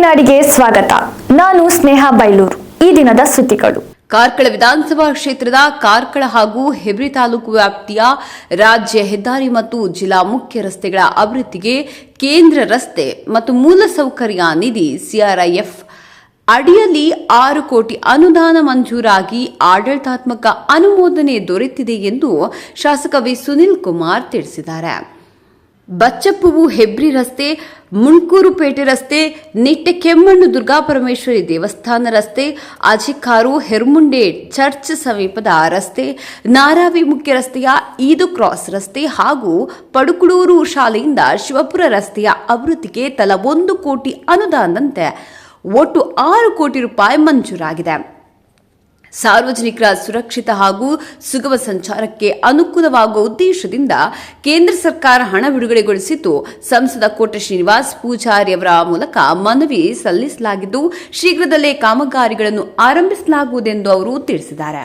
ನಾಡಿಗೆ ಸ್ವಾಗತ. ನಾನು ಸ್ನೇಹ ಬೈಲೂರು. ಈ ದಿನದ ಸುದ್ದಿಗಳು. ಕಾರ್ಕಳ ವಿಧಾನಸಭಾ ಕ್ಷೇತ್ರದ ಕಾರ್ಕಳ ಹಾಗೂ ಹೆಬ್ರಿ ತಾಲೂಕು ವ್ಯಾಪ್ತಿಯ ರಾಜ್ಯ ಹೆದ್ದಾರಿ ಮತ್ತು ಜಿಲ್ಲಾ ಮುಖ್ಯ ರಸ್ತೆಗಳ ಅಭಿವೃದ್ಧಿಗೆ ಕೇಂದ್ರ ರಸ್ತೆ ಮತ್ತು ಮೂಲಸೌಕರ್ಯ ನಿಧಿ ಸಿಆರ್ಐಎಫ್ ಅಡಿಯಲ್ಲಿ 6 ಕೋಟಿ ಅನುದಾನ ಮಂಜೂರಾಗಿ ಆಡಳಿತಾತ್ಮಕ ಅನುಮೋದನೆ ದೊರೆತಿದೆ ಎಂದು ಶಾಸಕ ವಿ ಸುನಿಲ್ ಕುಮಾರ್ ತಿಳಿಸಿದ್ದಾರೆ. ಬಚ್ಚಪ್ಪುವು ಹೆಬ್ರಿ ರಸ್ತೆ, ಮುಣ್ಕೂರುಪೇಟೆ ರಸ್ತೆ, ನಿಟ್ಟೆ ಕೆಮ್ಮಣ್ಣು ದುರ್ಗಾಪರಮೇಶ್ವರಿ ದೇವಸ್ಥಾನ ರಸ್ತೆ, ಅಜಿಕಾರು ಹೆರ್ಮುಂಡೆ ಚರ್ಚ್ ಸಮೀಪದ ರಸ್ತೆ, ನಾರಾವಿ ಮುಖ್ಯ ರಸ್ತೆಯ ಈದು ಕ್ರಾಸ್ ರಸ್ತೆ ಹಾಗೂ ಪಡುಕುಡೂರು ಶಾಲೆಯಿಂದ ಶಿವಪುರ ರಸ್ತೆಯ ಅಭಿವೃದ್ಧಿಗೆ ತಲಾ 1 ಕೋಟಿ ಅನುದಾನದಂತೆ ಒಟ್ಟು 6 ಕೋಟಿ ರೂಪಾಯಿ ಮಂಜೂರಾಗಿದೆ. ಸಾರ್ವಜನಿಕರ ಸುರಕ್ಷಿತ ಹಾಗೂ ಸುಗಮ ಸಂಚಾರಕ್ಕೆ ಅನುಕೂಲವಾಗುವ ಉದ್ದೇಶದಿಂದ ಕೇಂದ್ರ ಸರ್ಕಾರ ಹಣ ಬಿಡುಗಡೆಗೊಳಿಸಿದ್ದು, ಸಂಸದ ಕೋಟ ಶ್ರೀನಿವಾಸ್ ಪೂಜಾರಿ ಅವರ ಮೂಲಕ ಮನವಿ ಸಲ್ಲಿಸಲಾಗಿದ್ದು, ಶೀಘ್ರದಲ್ಲೇ ಕಾಮಗಾರಿಗಳನ್ನು ಆರಂಭಿಸಲಾಗುವುದೆಂದು ಅವರು ತಿಳಿಸಿದ್ದಾರೆ.